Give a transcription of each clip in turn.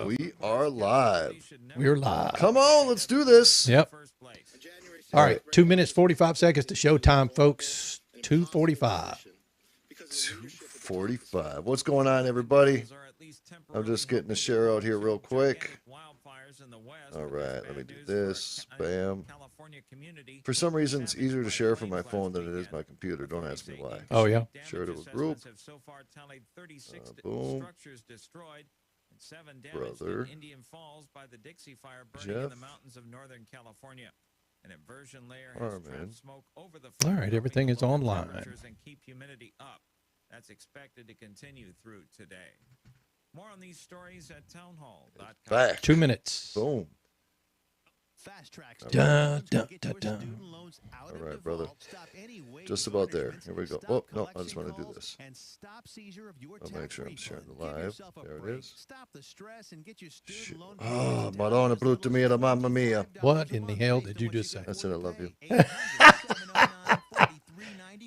We are live. We're live. Come on, let's do this. Yep. All right, 2 minutes, 45 seconds to showtime, folks. 2:45. 2:45. What's going on, everybody? I'm just getting the share out here real quick. All right, let me do this. Bam. For some reason, it's easier to share from my phone than it is my computer. Don't ask me why. Oh, yeah? Share to a group. Boom. Brother. Jeff. Harman. All right, everything is online. That's expected to continue through today. More on these stories at townhall.com. Back. 2 minutes. Boom. Fast tracks. Dun, dun, dun, dun. All right, brother. Just about there. Here we go. Oh, no, I just want to do this. I'll make sure I'm sharing the live. There it is. Oh, Madonna brutta mia, mamma mia. What in the hell did you just say? I said I love you.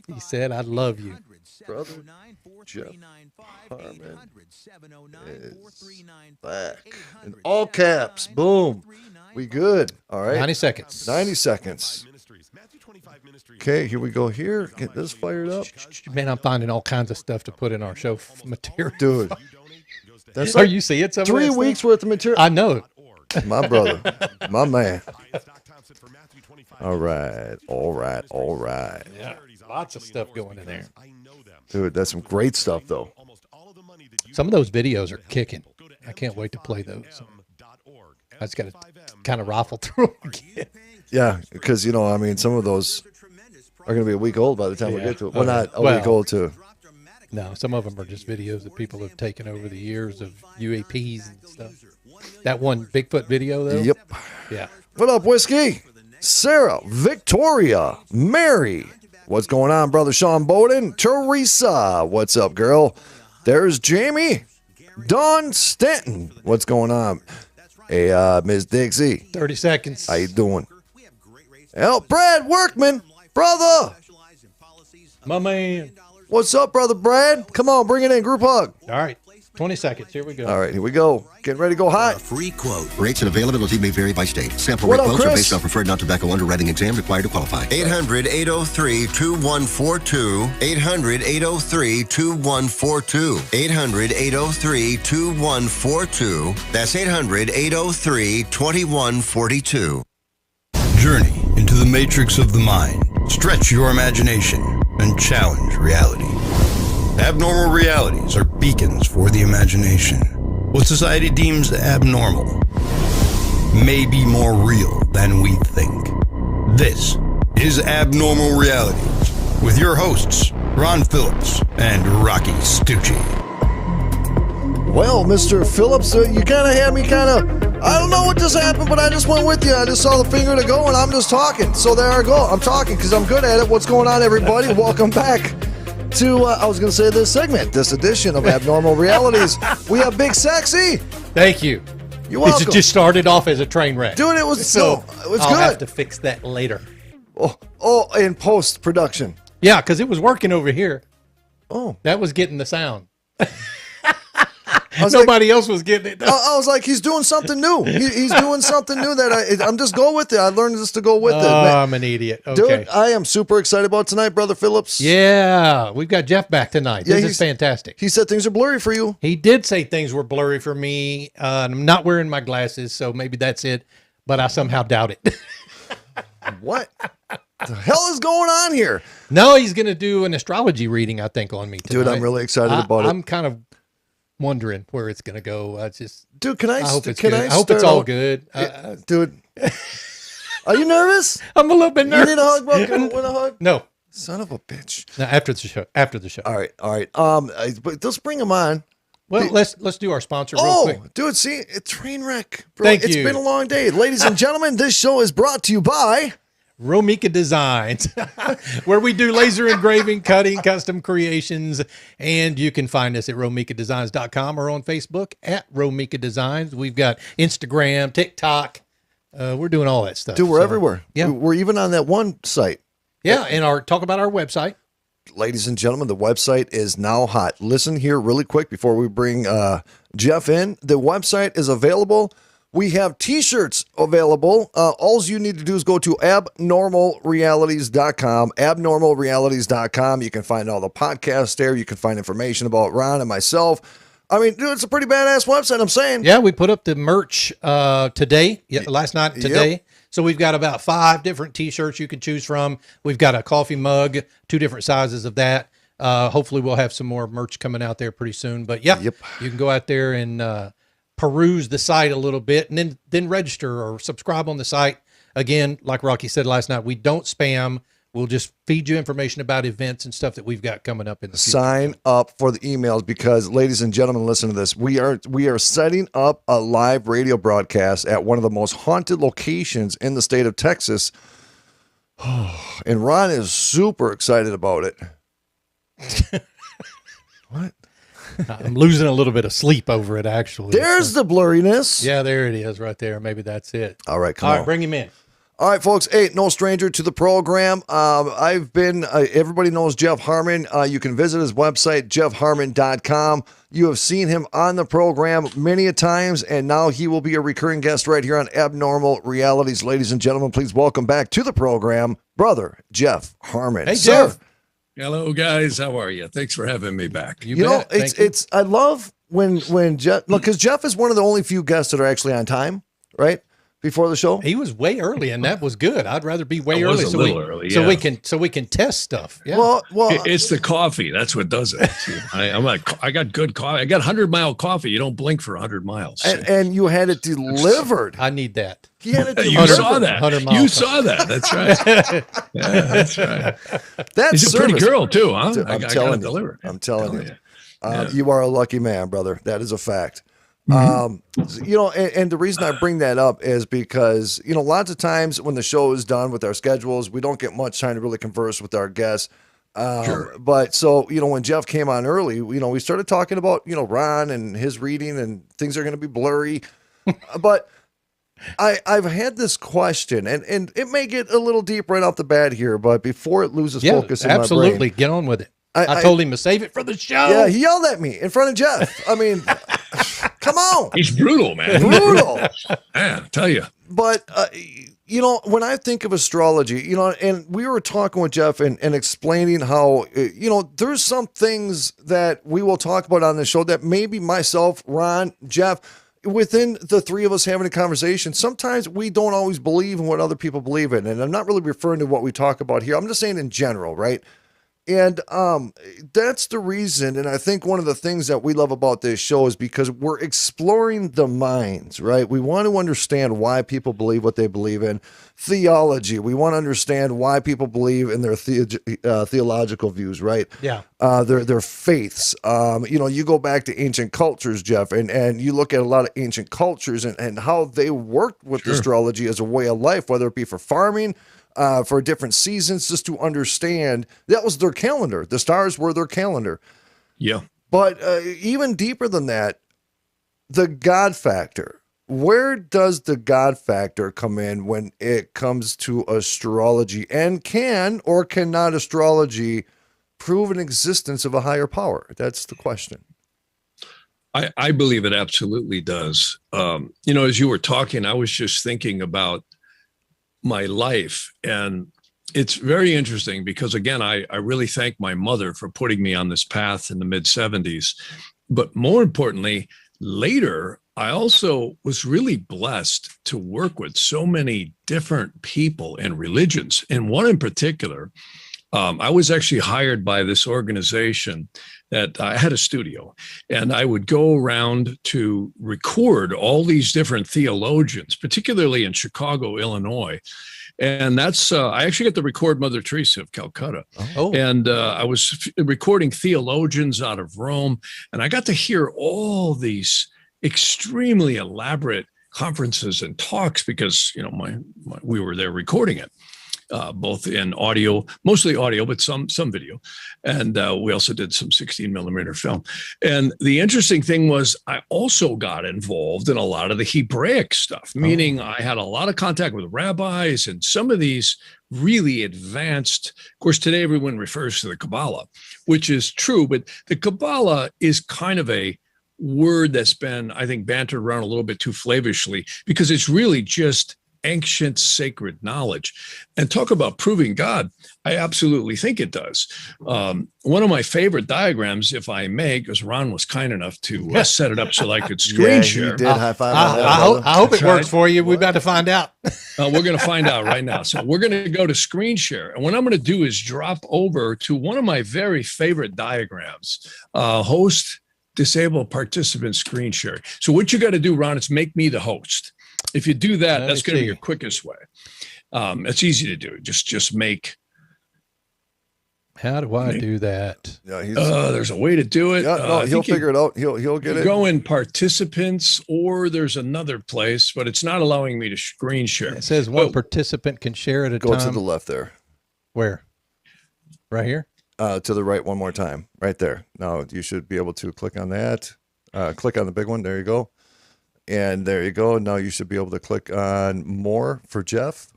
He said, I love you. Brother Jeff Harman is back. In all caps. Boom. We good. All right. 90 seconds. 90 seconds. Okay, here we go here. Get this fired up. Man, I'm finding all kinds of stuff to put in our show material. Dude. That's Are like you seeing some 3 of that weeks stuff? worth of material. I know. My brother. My man. All right. All right. All right. Yeah, lots of stuff going in there. Dude, that's some great stuff, though. Some of those videos are kicking. I can't wait to play those. I just got to kind of rifle through them again. Yeah, because, you know, I mean, some of those are going to be a week old by the time we Yeah. get to it. Well, not a week old, too. No, some of them are just videos that people have taken over the years of UAPs and stuff. That one Bigfoot video, though? Yep. Yeah. What up, Whiskey? Sarah, Victoria, Mary. What's going on, brother Sean Bowden? Teresa, what's up, girl? There's Jamie. Dawn Stanton, what's going on? Hey, Ms. Dixie. 30 seconds. How you doing? Well, Brad Workman, brother. My man. What's up, brother Brad? Come on, bring it in, group hug. All right. 20 seconds. Here we go. All right, here we go. Getting ready to go hot. Free quote. Rates and availability may vary by state. Sample What rate up, quotes are Chris? based on preferred non-tobacco underwriting exam required to qualify. 800-803-2142. 800-803-2142. 800-803-2142. That's 800-803-2142. Journey into the matrix of the mind. Stretch your imagination and challenge reality. Abnormal realities are beacons for the imagination. What society deems abnormal may be more real than we think. This is Abnormal Realities with your hosts, Ron Phillips and Rocky Stucci. Well, Mr. Phillips, you kind of had me I don't know what just happened, but I just went with you. I just saw the finger to go, and I'm just talking. So there I go. I'm talking because I'm good at it. What's going on, everybody? Welcome back to, I was going to say this segment, this edition of Abnormal Realities. We have Big Sexy. Thank you. You're welcome. It just started off as a train wreck. Dude, it was So it was I'll good. have to fix that later. Oh, in post-production. Yeah, because it was working over here. Oh. That was getting the sound. was Nobody else was getting it. I was like, he's doing something new. He's doing something new that I'm just go with it. I learned just to go with it. Man. I'm an idiot. Okay. Dude, I am super excited about tonight, Brother Phillips. Yeah, we've got Jeff back tonight. Yeah, This is fantastic. He said things are blurry for you. He did say things were blurry for me. I'm not wearing my glasses, so maybe that's it. But I somehow doubt it. What the hell is going on here? No, he's going to do an astrology reading, I think, on me tonight. Dude, I'm really excited about it. I'm kind of wondering where it's going to go. It's just, Dude, can I hope it's can good. I I hope it's start all out- good. Dude, are you nervous? I'm a little bit You nervous. need a hug, bro? Can I win a hug? No, Son of a bitch. no, after the show. After the show. All right. But let's bring him on. Well, let's do our sponsor real quick. Dude, see, it's train wreck. Bro, Thank it's you. been a long day. Ladies and gentlemen, this show is brought to you by Romika Designs, where we do laser engraving, cutting, custom creations, and you can find us at romikadesigns.com or on Facebook at Romika Designs. We've got Instagram, TikTok. We're doing all that stuff. Dude, we're So, everywhere. Yeah. We're even on that one site. Yeah, and talk about our website. ladies and gentlemen, the website is now hot. Listen here really quick before we bring Jeff in. The website is available. We have t-shirts available. All you need to do is go to abnormalrealities.com, abnormalrealities.com. You can find all the podcasts there. You can find information about Ron and myself. I mean, dude, it's a pretty badass website, I'm saying. Yeah, we put up the merch today, last night, today. Yep. So we've got about 5 different t-shirts you can choose from. We've got a coffee mug, 2 different sizes of that. Hopefully we'll have some more merch coming out there pretty soon. But yeah, you can go out there and peruse the site a little bit and then register or subscribe on the site. Again, like Rocky said last night, we don't spam. We'll just feed you information about events and stuff that we've got coming up in the future. Sign up for the emails because, ladies and gentlemen, listen to this. We are setting up a live radio broadcast at one of the most haunted locations in the state of Texas. And Ron is super excited about it. What? I'm losing a little bit of sleep over it, actually. There's the blurriness. Yeah, there it is right there. Maybe that's it. All right, come on. All right, bring him in. All right, folks. Hey, no stranger to the program. I've been, everybody knows Jeff Harman. You can visit his website, jeffharman.com. You have seen him on the program many a times, and now he will be a recurring guest right here on Abnormal Realities. Ladies and gentlemen, please welcome back to the program, brother Jeff Harman. Hey, sir. Jeff. Hello, guys. How are you? Thanks for having me back. You know, it's. I love when Jeff, because Jeff is one of the only few guests that are actually on time, right? Before the show, he was way early, and that was good. I'd rather be way early, early, so we can test stuff. Yeah. Well, it's the coffee. That's what does it. I got good coffee. I got 100-mile coffee. You don't blink for 100 miles. And you had it delivered. I need that. He had it delivered. You saw that. You saw that. That's right. Yeah, that's right. That's She's a pretty girl too, huh? Dude, I'm telling you. I'm telling you. You are a lucky man, brother. That is a fact. You know, and the reason I bring that up is because, you know, lots of times when the show is done with our schedules, we don't get much time to really converse with our guests. Sure. But so, you know, when Jeff came on early, you know, we started talking about, you know, Ron and his reading, and things are going to be blurry. But I've had this question, and it may get a little deep right off the bat here, but before it loses focus in absolutely. my brain. Get on with it. I told him to save it for the show. Yeah, he yelled at me in front of Jeff. I mean, come on. He's brutal, man. Brutal. Man, I tell you. But, you know, when I think of astrology, you know, and we were talking with Jeff and explaining how, you know, there's some things that we will talk about on the show that maybe myself, Ron, Jeff, within the three of us having a conversation, sometimes we don't always believe in what other people believe in. And I'm not really referring to what we talk about here. I'm just saying in general, right? And that's the reason, and I think one of the things that we love about this show is because we're exploring the minds, right? We want to understand why people believe what they believe in. Theology, we want to understand why people believe in their theological views, right? Yeah. Their faiths. You know, you go back to ancient cultures, Jeff, and you look at a lot of ancient cultures and how they worked with astrology as a way of life, whether it be for farming, for different seasons, just to understand that was their calendar. The stars were their calendar. Yeah. But even deeper than that, the God factor. Where does the God factor come in when it comes to astrology? And can or cannot astrology prove an existence of a higher power? That's the question. I believe it absolutely does. You know, as you were talking, I was just thinking about my life, and it's very interesting because, again, I really thank my mother for putting me on this path in the mid-70s. But more importantly, later, I also was really blessed to work with so many different people and religions. And one in particular, I was actually hired by this organization that I had a studio, and I would go around to record all these different theologians, particularly in Chicago, Illinois. And that's, I actually got to record Mother Teresa of Calcutta. Oh. And I was recording theologians out of Rome, and I got to hear all these extremely elaborate conferences and talks because, you know, we were there recording it. both in audio, mostly audio, but some video. And we also did some 16 millimeter film. And the interesting thing was I also got involved in a lot of the Hebraic stuff, meaning I had a lot of contact with rabbis and some of these really advanced. Of course, today everyone refers to the Kabbalah, which is true, but the Kabbalah is kind of a word that's been, I think, bantered around a little bit too slavishly, because it's really just ancient sacred knowledge. And talk about proving God, I absolutely think it does. One of my favorite diagrams, if I may, because Ron was kind enough to set it up so I could screen share. You did high five. I hope it works for you. We're about to find out. We're going to find out right now. So we're going to go to screen share. And what I'm going to do is drop over to one of my very favorite diagrams, host, disable participant screen share. So what you got to do, Ron, is make me the host. If you do that, that's going to be your quickest way. It's easy to do. Just make. How do I do that? Yeah, there's a way to do it. Yeah, no, he'll figure it out. He'll get it. Go in participants, or there's another place, but it's not allowing me to screen share. It says one participant can share at a time. Go to the left there. Where? Right here? To the right one more time. Right there. Now you should be able to click on that. Click on the big one. There you go. And there you go. Now you should be able to click on more for Jeff.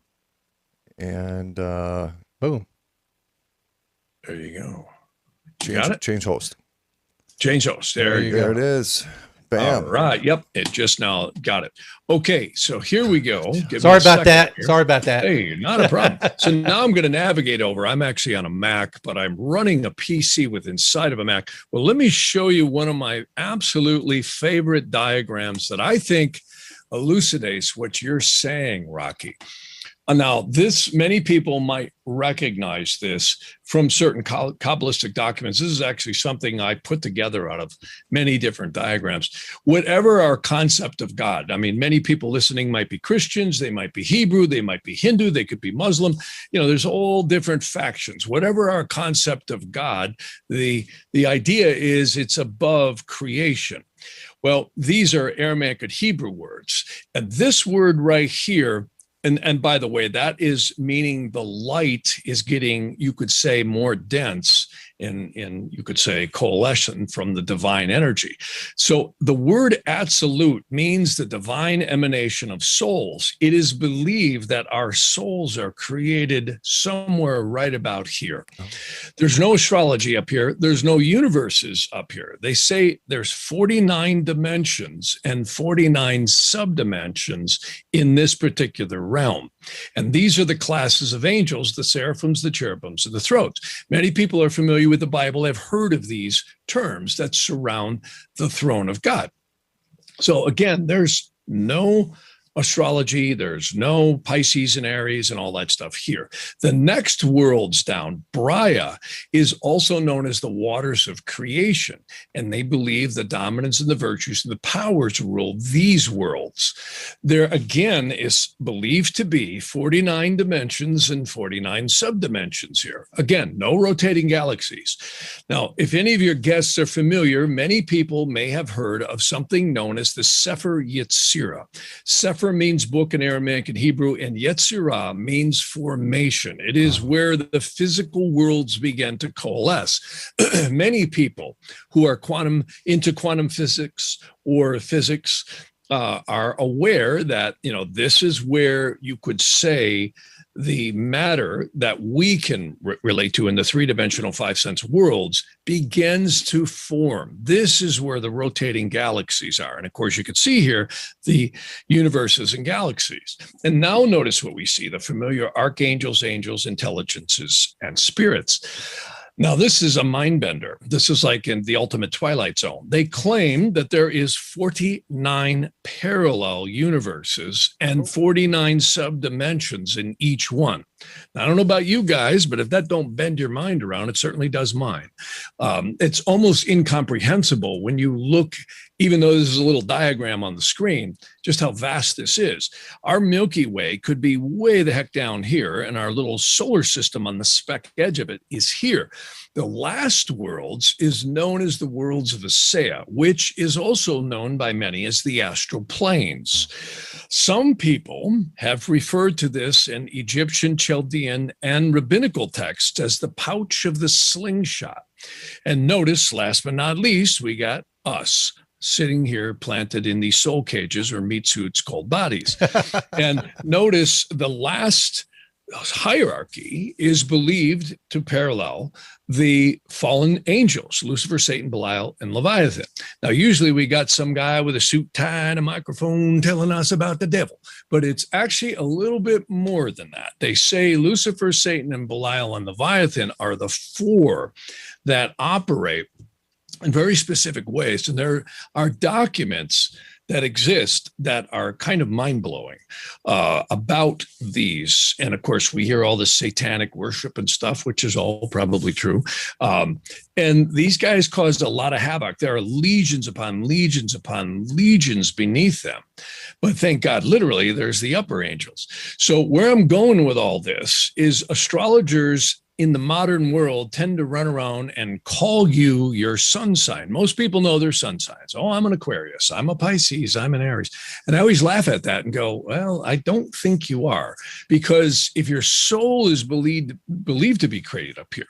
And boom. There you go. Got it? Change host. Change host. There you go. There it is. Bam. All right. Yep. It just now got it. Okay. So here we go. Sorry about that. Sorry about that. Hey, not a problem. So now I'm going to navigate over. I'm actually on a Mac, but I'm running a PC with inside of a Mac. Well, let me show you one of my absolutely favorite diagrams that I think elucidates what you're saying, Rocky. Now, many people might recognize this from certain Kabbalistic documents. This is actually something I put together out of many different diagrams. Whatever our concept of God, I mean, many people listening might be Christians, they might be Hebrew, they might be Hindu, they could be Muslim. There's all different factions. Whatever our concept of God, the idea is it's above creation. Well, these are Aramaic and Hebrew words. And this word right here, and by the way, that is meaning the light is getting, you could say, more dense in you could say coalescent from the divine energy. So the word absolute means the divine emanation of souls. It is believed that our souls are created somewhere right about here. There's no astrology up here. There's no universes up here. They say there's 49 dimensions and 49 subdimensions in this particular realm. And these are the classes of angels, the seraphims, the cherubims, and the thrones. Many people are familiar with the Bible, have heard of these terms that surround the throne of God. So again, there's no astrology, there's no Pisces and Aries and all that stuff here. The next worlds down, Braya, is also known as the waters of creation, and they believe the dominance and the virtues and the powers rule these worlds. There again is believed to be 49 dimensions and 49 subdimensions here. Again, no rotating galaxies. Now, if any of your guests are familiar, many people may have heard of something known as the Sefer Yetzirah. Sefer means book in Aramaic and Hebrew, and Yetzirah means formation. It is where the physical worlds begin to coalesce. Many people who are into quantum physics or physics are aware that, this is where you could say the matter that we can relate to in the three-dimensional five-sense worlds begins to form. This is where the rotating galaxies are. And of course, you can see here the universes and galaxies. And now notice what we see, the familiar archangels, angels, intelligences, and spirits. Now, this is a mind bender. This is like in the ultimate Twilight Zone. They claim that there is 49 parallel universes and 49 subdimensions in each one. Now, I don't know about you guys, but if that don't bend your mind around, it certainly does mine. It's almost incomprehensible when you look, even though this is a little diagram on the screen, just how vast this is. Our Milky Way could be way the heck down here, and our little solar system on the speck edge of it is here. The last worlds is known as the worlds of Asea, which is also known by many as the astral planes. Some people have referred to this in Egyptian, Chaldean, and rabbinical texts as the pouch of the slingshot. And notice, last but not least, we got us sitting here planted in these soul cages or meat suits called bodies. And notice the last hierarchy is believed to parallel the fallen angels, Lucifer, Satan, Belial, and Leviathan. Now, usually we got some guy with a suit tie and a microphone telling us about the devil, but it's actually a little bit more than that. They say Lucifer, Satan, and Belial and Leviathan are the four that operate in very specific ways. And there are documents that exist that are kind of mind-blowing about these. And of course, we hear all this satanic worship and stuff, which is all probably true. And these guys caused a lot of havoc. There are legions upon legions upon legions beneath them. But thank God, literally, there's the upper angels. So where I'm going with all this is astrologers in the modern world tend to run around and call you your sun sign. Most people know their sun signs. Oh, I'm an Aquarius. I'm a Pisces. I'm an Aries. And I always laugh at that and go, well, I don't think you are. Because if your soul is believed to be created up here,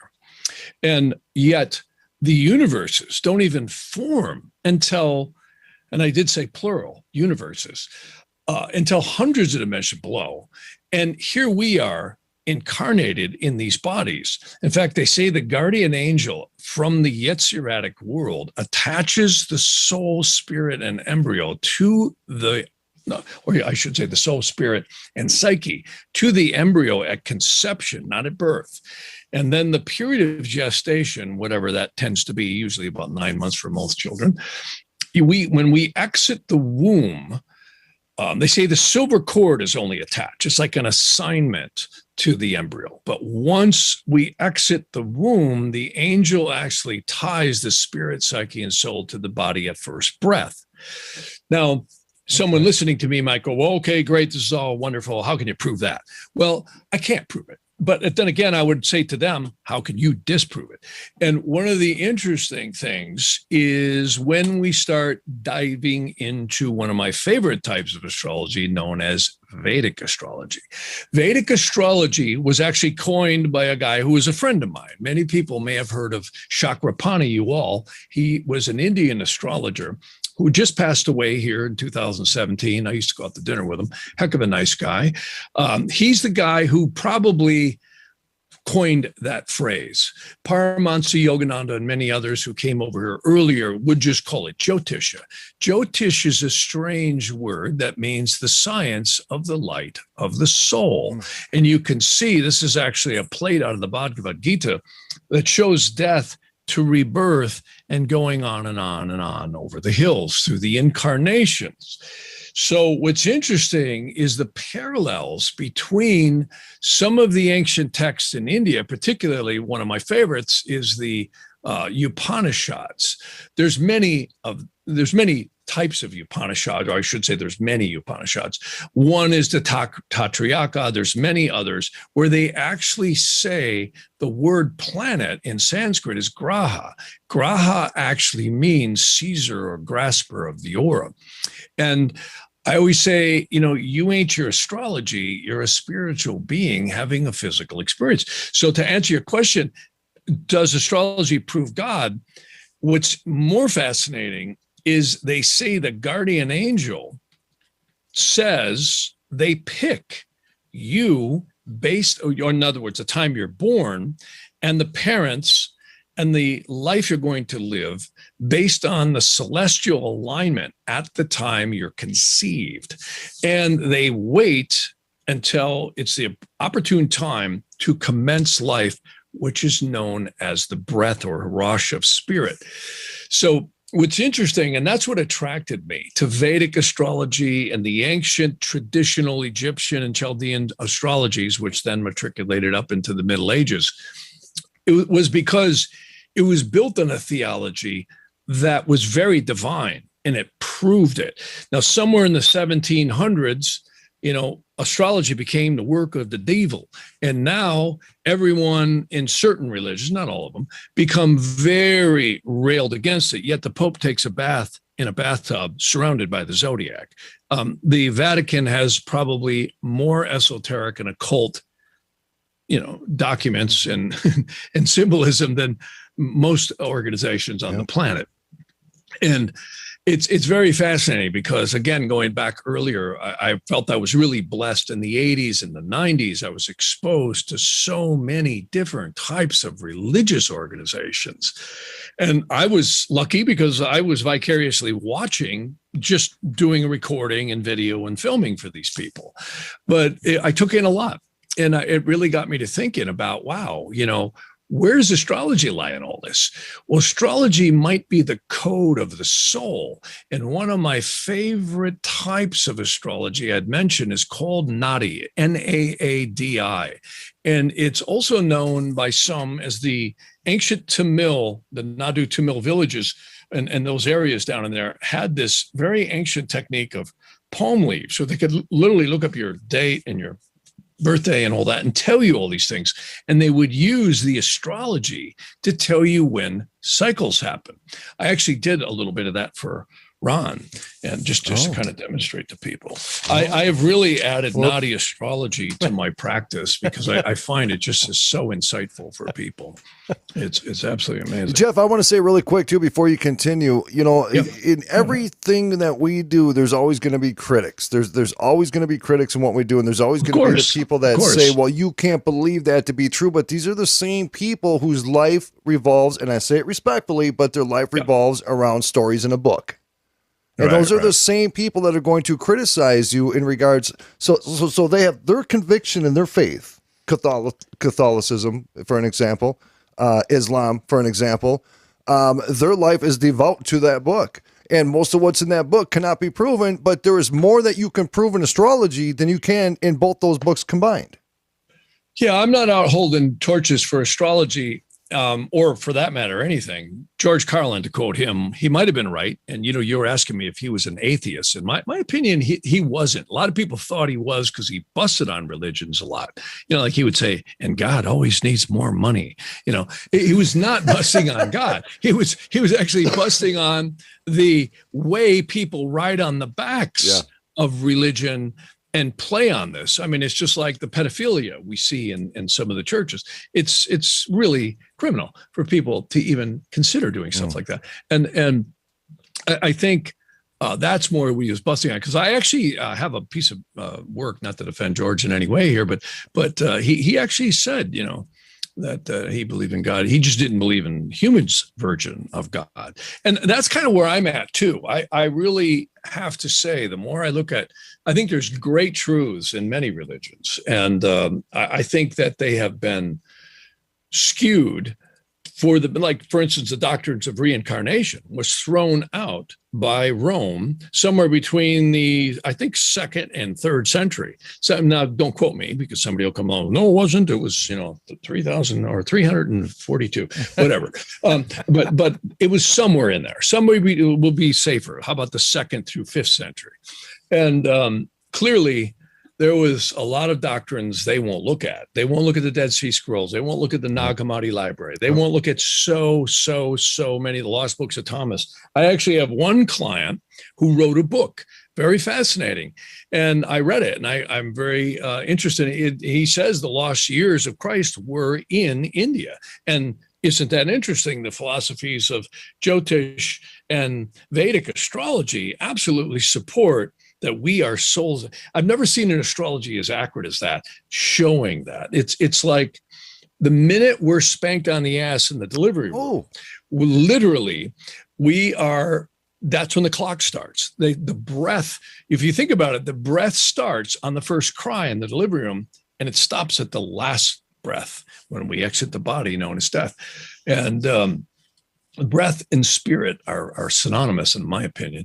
and yet the universes don't even form until, and I did say plural, universes, until hundreds of dimensions below. And here we are, incarnated in these bodies. In fact, they say the guardian angel from the Yetziratic world attaches the soul, spirit, and embryo to the, or I should say the soul, spirit, and psyche to the embryo at conception, not at birth. And then the period of gestation, whatever that tends to be, usually about 9 months for most children, when we exit the womb, they say the silver cord is only attached. It's like an assignment to the embryo. But once we exit the womb, the angel actually ties the spirit, psyche, and soul to the body at first breath. Now, someone listening to me might go, well, okay, great. This is all wonderful. How can you prove that? Well, I can't prove it. But then again, I would say to them, how can you disprove it? And one of the interesting things is when we start diving into one of my favorite types of astrology known as Vedic astrology. Vedic astrology was actually coined by a guy who was a friend of mine. Many people may have heard of Chakrapani Uwal. He was an Indian astrologer who just passed away here in 2017. I used to go out to dinner with him. Heck of a nice guy. He's the guy who probably coined that phrase. Paramahansa Yogananda and many others who came over here earlier would just call it Jyotisha. Jyotish is a strange word that means the science of the light of the soul. And you can see this is actually a plate out of the Bhagavad Gita that shows death to rebirth and going on and on and on over the hills through the incarnations. So what's interesting is the parallels between some of the ancient texts in India, particularly one of my favorites is the Upanishads. There's many types of Upanishads, or I should say there's many Upanishads. One is the Tatrayaka. There's many others where they actually say the word planet in Sanskrit is graha. Graha actually means seizer or grasper of the aura. And I always say, you ain't your astrology, you're a spiritual being having a physical experience. So to answer your question, does astrology prove God? What's more fascinating is they say the guardian angel says they pick you based, or in other words, the time you're born and the parents and the life you're going to live based on the celestial alignment at the time you're conceived. And they wait until it's the opportune time to commence life, which is known as the breath or rush of spirit. So what's interesting, and that's what attracted me to Vedic astrology and the ancient traditional Egyptian and Chaldean astrologies, which then matriculated up into the Middle Ages, it was because it was built on a theology that was very divine, and it proved it. Now, somewhere in the 1700s, astrology became the work of the devil. And now everyone in certain religions, not all of them, become very railed against it. Yet the Pope takes a bath in a bathtub surrounded by the zodiac. The Vatican has probably more esoteric and occult, documents and and symbolism than most organizations on the planet. And it's very fascinating because, again, going back earlier, I felt I was really blessed in the 80s and the 90s. I was exposed to so many different types of religious organizations. And I was lucky because I was vicariously watching, just doing recording and video and filming for these people. But I took in a lot. And it really got me to thinking about, wow, where does astrology lie in all this? Well, astrology might be the code of the soul. And one of my favorite types of astrology I'd mentioned is called Nadi, Naadi. And it's also known by some as the ancient Tamil, the Nadu Tamil villages and those areas down in there had this very ancient technique of palm leaves. So they could literally look up your date and your birthday and all that and tell you all these things. And they would use the astrology to tell you when cycles happen. I actually did a little bit of that for Ron, and just to kind of demonstrate to people. I have really added Nadi astrology to my practice because I find it just is so insightful for people. It's absolutely amazing. Jeff, I want to say really quick too before you continue. In everything that we do, there's always going to be critics. There's always going to be critics in what we do, and there's always going to be the people that say, "Well, you can't believe that to be true." But these are the same people whose life revolves, and I say it respectfully, but their life revolves around stories in a book. And those are the same people that are going to criticize you in regards. So they have their conviction and their faith. Catholicism, for an example, Islam, for an example. Their life is devout to that book. And most of what's in that book cannot be proven, but there is more that you can prove in astrology than you can in both those books combined. Yeah, I'm not out holding torches for astrology. Or for that matter, anything. George Carlin, to quote him, he might have been right. And, you were asking me if he was an atheist. In my opinion, he wasn't. A lot of people thought he was because he busted on religions a lot. Like he would say, and God always needs more money. He was not busting on God. He was actually busting on the way people ride on the backs of religion and play on this. I mean, it's just like the pedophilia we see in some of the churches. It's really criminal for people to even consider doing stuff like that. And I think that's more we use busting on, because I actually have a piece of work, not to defend George in any way here, but he actually said, that he believed in God. He just didn't believe in humans' version of God. And that's kind of where I'm at too. I really have to say, the more I look at, I think there's great truths in many religions. And I think that they have been skewed for instance, the doctrines of reincarnation was thrown out by Rome somewhere between the, I think, 2nd and 3rd century. So now don't quote me because somebody will come along. No, it wasn't. It was, 3,000 or 342, whatever. But it was somewhere in there. Somewhere will be safer. How about the 2nd through 5th century? And clearly, there was a lot of doctrines they won't look at. They won't look at the Dead Sea Scrolls. They won't look at the Nag Hammadi Library. They won't look at so many of the lost books of Thomas. I actually have one client who wrote a book, very fascinating. And I read it, and I'm very interested. He says the lost years of Christ were in India. And isn't that interesting? The philosophies of Jyotish and Vedic astrology absolutely support that we are souls. I've never seen an astrology as accurate as that, showing that. It's like the minute we're spanked on the ass in the delivery room, literally, that's when the clock starts. The breath, if you think about it, the breath starts on the first cry in the delivery room, and it stops at the last breath when we exit the body, known as death. And breath and spirit are synonymous, in my opinion.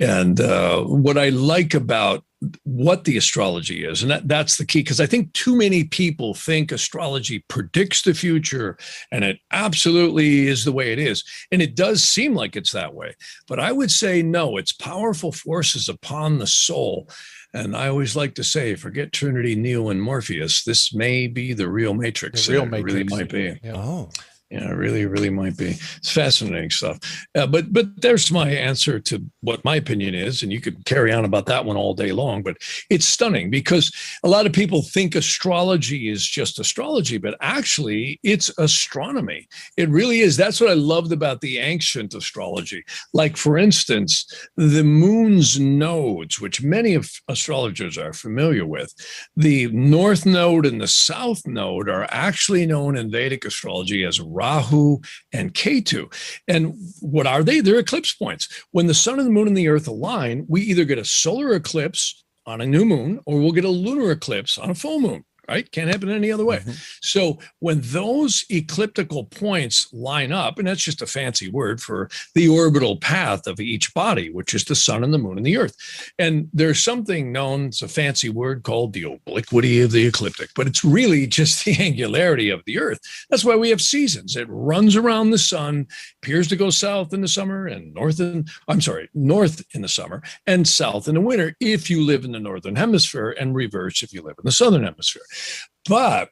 And what I like about what the astrology is, and that's the key, because I think too many people think astrology predicts the future, and it absolutely is the way it is. And it does seem like it's that way. But I would say, no, it's powerful forces upon the soul. And I always like to say, forget Trinity, Neo, and Morpheus. This may be the real Matrix. The real It Matrix. really might be. Yeah. Yeah, it really might be. It's fascinating stuff. But there's my answer to what my opinion is, and you could carry on about that one all day long. But it's stunning because a lot of people think astrology is just astrology, but actually it's astronomy. It really is. That's what I loved about the ancient astrology. Like, for instance, the moon's nodes, which many of astrologers are familiar with. The north node and the south node are actually known in Vedic astrology as Rahu and Ketu. And what are they? They're eclipse points. When the sun and the moon and the earth align, we either get a solar eclipse on a new moon or we'll get a lunar eclipse on a full moon. Right? Can't happen any other way. So when those ecliptical points line up, and that's just a fancy word for the orbital path of each body, which is the sun and the moon and the earth. And there's something known, it's a fancy word called the obliquity of the ecliptic, but it's really just the angularity of the earth. That's why we have seasons. It runs around the sun, appears to go south in the summer and north in the summer and south in the winter if you live in the northern hemisphere, and reverse if you live in the southern hemisphere. But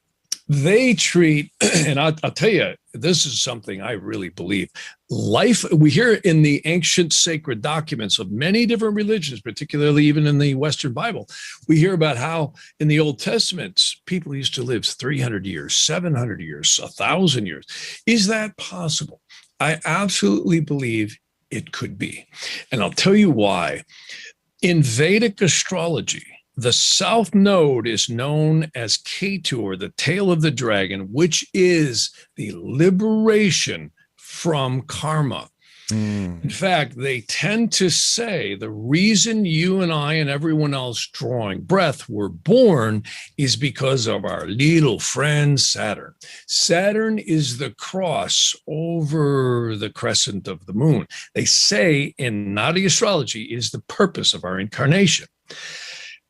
they treat, and I'll tell you, this is something I really believe. Life, we hear in the ancient sacred documents of many different religions, particularly even in the Western Bible, we hear about how in the Old Testament, people used to live 300 years, 700 years, 1,000 years. Is that possible? I absolutely believe it could be. And I'll tell you why. In Vedic astrology, the south node is known as Ketu, or the tail of the dragon, which is the liberation from karma. In fact, they tend to say the reason you and I and everyone else drawing breath were born is because of our little friend Saturn. Saturn is the cross over the crescent of the moon. They say in Nadi astrology is the purpose of our incarnation.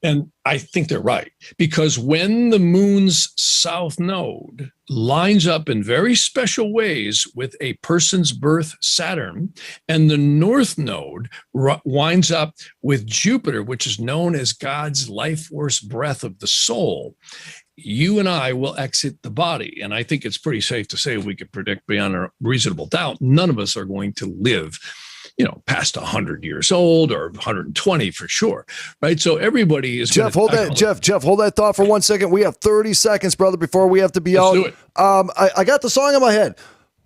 And I think they're right, because when the moon's south node lines up in very special ways with a person's birth Saturn, and the north node winds up with Jupiter, which is known as God's life force breath of the soul, you and I will exit the body. And I think it's pretty safe to say we could predict beyond a reasonable doubt, none of us are going to live past 100 years old, or 120 for sure, right? So everybody is. Jeff, hold that thought for 1 second. We have 30 seconds, brother, before we have to be out. Do it. I got the song in my head.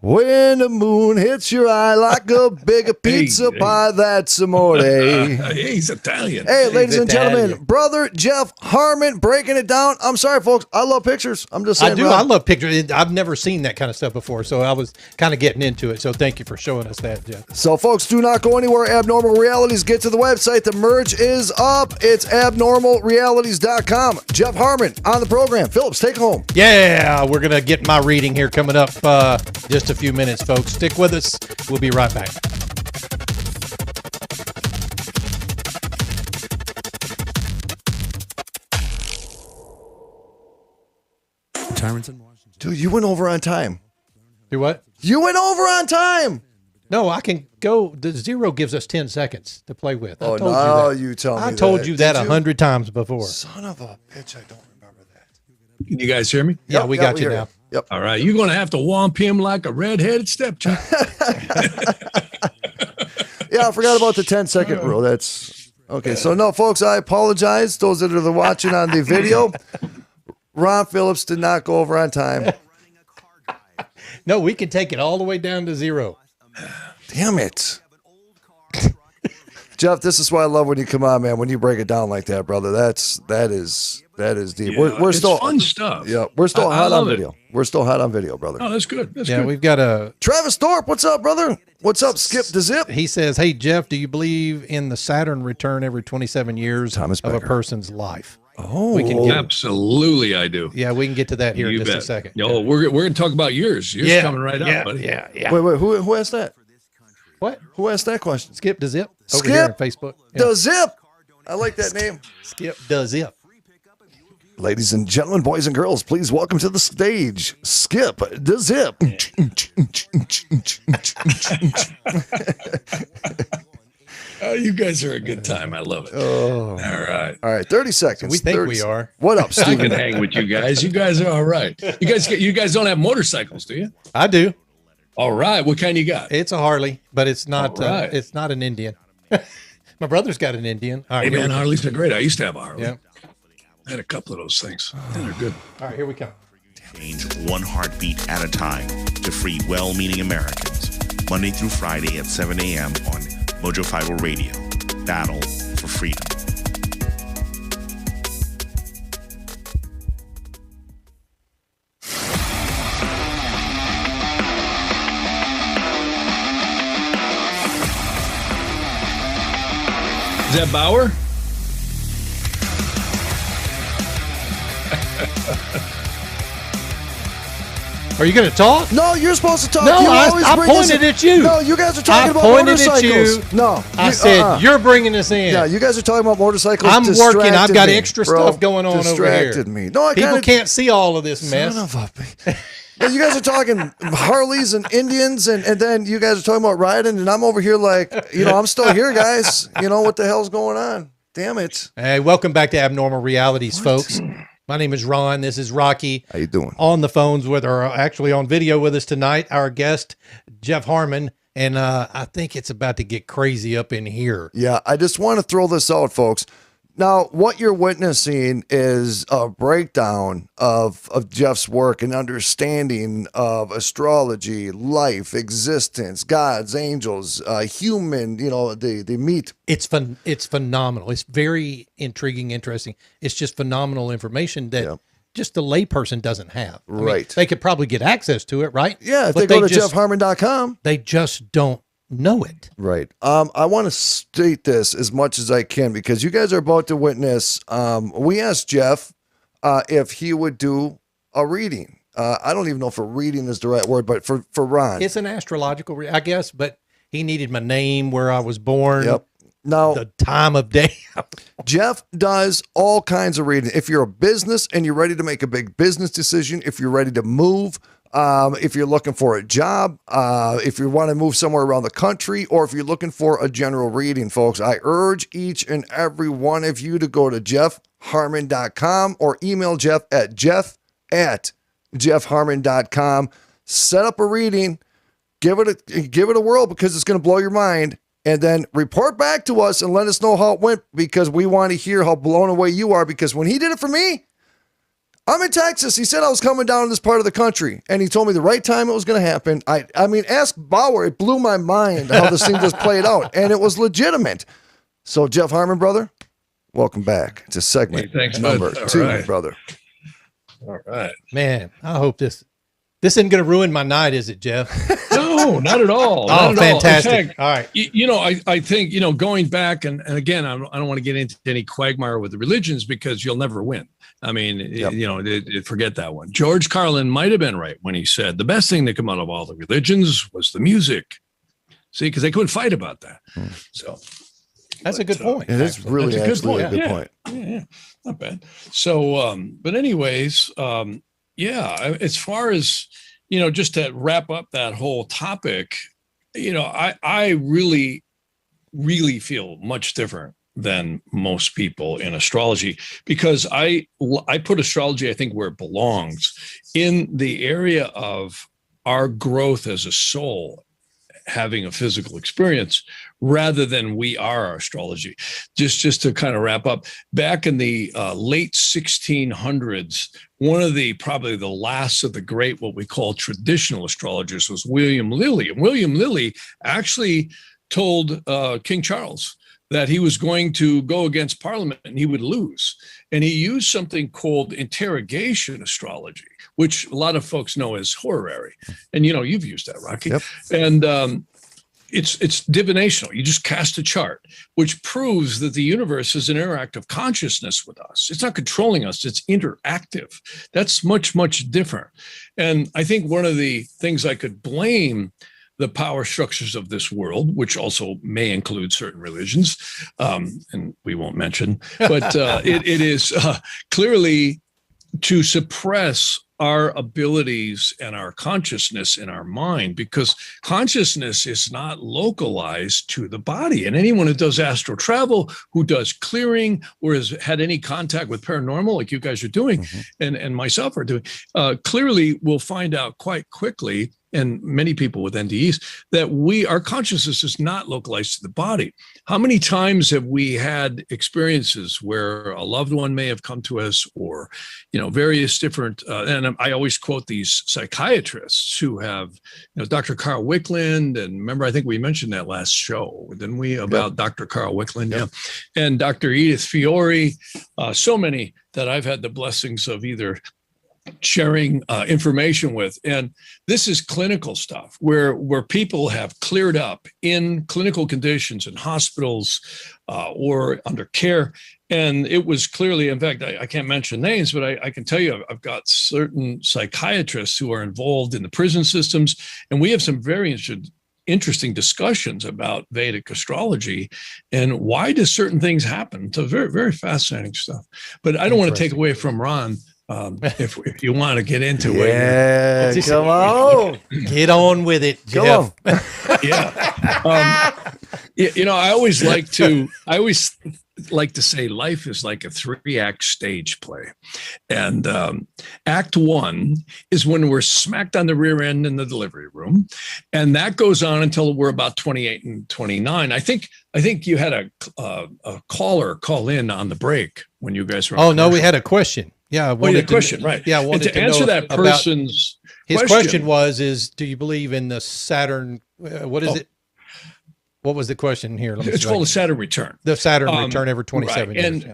When the moon hits your eye like a big pizza pie, that's amore. He's Italian. Hey, ladies and Italian. gentlemen, brother Jeff Harman breaking it down. I'm sorry, folks. I love pictures. I'm just saying. I do. I love pictures. I've never seen that kind of stuff before, so I was kind of getting into it. So thank you for showing us that, Jeff. So, folks, do not go anywhere. Abnormal Realities. Get to the website. The merch is up. It's abnormalrealities.com. Jeff Harman on the program. Phillips, take it home. Yeah, we're going to get my reading here coming up just a few minutes, folks. Stick with us. We'll be right back. Dude, you went over on time. Do what? You went over on time. No, I can go. The zero gives us 10 seconds to play with. Oh, no, you tell me I told that. you that Did you? 100 times before. Son of a bitch, I don't remember that. Can you guys hear me? Yeah, we got you now. Yep. All right. You're going to have to whomp him like a redheaded stepchild. Yeah, I forgot about the 10-second rule. That's okay. So, no, folks, I apologize. Those that are watching on the video, Ron Phillips did not go over on time. No, we can take it all the way down to zero. Damn it. Jeff, this is why I love when you come on, man. When you break it down like that, brother, that is deep. Yeah, We're it's still fun stuff. Yeah, we're still I hot on love it. video. We're still hot on video, brother. Oh, that's good. That's Yeah, good. we've got a. Travis Thorpe, what's up, brother? What's up, Skip the Zip? He says, "Hey Jeff, do you believe in the Saturn return every 27 years Thomas of a Becker. person's life?" Oh, We can get- Absolutely, I do. Yeah, we can get to that here You in just bet. a second. No, we're going to talk about yours. Yours coming right up, buddy. Yeah. Wait, who asked that? What? Who asked that question? Skip the zip over Skip here on Facebook. Yeah. The Zip. I like that name. Skip the zip. Ladies and gentlemen, boys and girls, please welcome to the stage, Skip the Zip. Oh, you guys are a good time. I love it. Oh. All right. All right, 30 seconds. We think 30 we are. What up, I Stephen? can hang with you guys. You guys are all right. You guys don't have motorcycles, do you? I do. All right. What kind you got? It's a Harley, but it's not. All right. It's not an Indian. My brother's got an Indian. All right, Hey, here man, we go. Harleys are great. I used to have a Harley. Yeah. I had a couple of those things. Yeah, they're good. All right, here we come. Change one heartbeat at a time to free well-meaning Americans. Monday through Friday at 7 a.m. on Mojo 50 Radio. Battle for freedom. Is that Bauer? Are you going to talk? No, you're supposed to talk. No, You I always bring pointed this- at you. No, you guys are talking I about pointed at motorcycles. you. No, I said you're bringing us in. Yeah, you guys are talking about motorcycles. I'm working. I've Distracted got me, extra bro. stuff going on over here. Distracted me. No, I People kinda, can't see all of this mess. Son of a. Yeah, you guys are talking Harleys and Indians, and then you guys are talking about riding, and I'm over here like, I'm still here, guys. What the hell's going on? Damn it. Hey, welcome back to Abnormal Realities, folks. My name is Ron. This is Rocky. How you doing? On the phones with, or actually on video with us tonight, our guest, Jeff Harman. And I think it's about to get crazy up in here. Yeah, I just want to throw this out, folks. Now, what you're witnessing is a breakdown of Jeff's work and understanding of astrology, life, existence, gods, angels, human, the meat. It's fun. It's phenomenal. It's very intriguing, interesting. It's just phenomenal information that just the layperson doesn't have. I mean, Right. they could probably get access to it, right? Yeah, if But they go to just- jeffharman.com. They just don't know it. Right. I want to state this as much as I can because you guys are about to witness. We asked Jeff if he would do a reading. I don't even know if a reading is the right word, but for Ron. It's an astrological, I guess, but he needed my name, where I was born, Yep. Now, the time of day. Jeff does all kinds of reading. If you're a business and you're ready to make a big business decision, if you're ready to move, if you're looking for a job, if you want to move somewhere around the country, or if you're looking for a general reading, folks, I urge each and every one of you to go to jeffharman.com or email Jeff at jeff@jeffharman.com. Set up a reading, give it a whirl because it's going to blow your mind. And then report back to us and let us know how it went because we want to hear how blown away you are. Because when he did it for me, I'm in Texas. He said I was coming down to this part of the country, and he told me the right time it was going to happen. I mean, ask Bauer. It blew my mind how this thing just played out, and it was legitimate. So, Jeff Harman, brother, welcome back to segment number 2, brother. All right. Man, I hope this isn't going to ruin my night, is it, Jeff? No, not at all. Oh, Not at fantastic. All. In fact, all right. I think, going back and again, I don't want to get into any quagmire with the religions because you'll never win. I mean, forget that one. George Carlin might have been right when he said the best thing that came out of all the religions was the music. See, because they couldn't fight about that. So that's a good point. It is really actually a good point. Yeah, not bad. So, but anyways, as far as, just to wrap up that whole topic, I really, really feel much different than most people in astrology because I put astrology, I think, where it belongs in the area of our growth as a soul, having a physical experience rather than we are our astrology. Just to kind of wrap up, back in the late 1600s, one of probably the last of the great, what we call traditional astrologers was William Lilly. And William Lilly actually told King Charles that he was going to go against Parliament and he would lose. And he used something called interrogation astrology, which a lot of folks know as horary. And, you've used that, Rocky. Yep. And it's divinational. You just cast a chart, which proves that the universe is an interactive consciousness with us. It's not controlling us. It's interactive. That's much, much different. And I think one of the things I could blame the power structures of this world, which also may include certain religions, and we won't mention, but it is clearly to suppress our abilities and our consciousness in our mind, because consciousness is not localized to the body. And anyone who does astral travel, who does clearing, or has had any contact with paranormal, like you guys are doing, and myself are doing, clearly will find out quite quickly, and many people with NDEs, that our consciousness is not localized to the body. How many times have we had experiences where a loved one may have come to us, or, various different, and I always quote these psychiatrists who have, Dr. Carl Wickland, and remember, I think we mentioned that last show, didn't we, about Dr. Carl Wickland? Yeah. And Dr. Edith Fiore, so many that I've had the blessings of either sharing information with. And this is clinical stuff where people have cleared up in clinical conditions in hospitals or under care. And it was clearly, in fact, I can't mention names, but I can tell you, I've got certain psychiatrists who are involved in the prison systems, and we have some very interesting discussions about Vedic astrology and why do certain things happen. So very, very fascinating stuff. But I don't want to take away from Ron. If you want to get into it, yeah, come on, get on with it, Jeff. Yeah. I always like to say life is like a 3-act stage play. And act 1 is when we're smacked on the rear end in the delivery room. And that goes on until we're about 28 and 29. I think you had a caller call in on the break when you guys were. Oh, no, we had a question. Yeah. A question, right. Yeah. I wanted to answer that person's his question was, do you believe in the Saturn? What is it? What was the question here? It's called the Saturn Return. The Saturn Return every 27 years.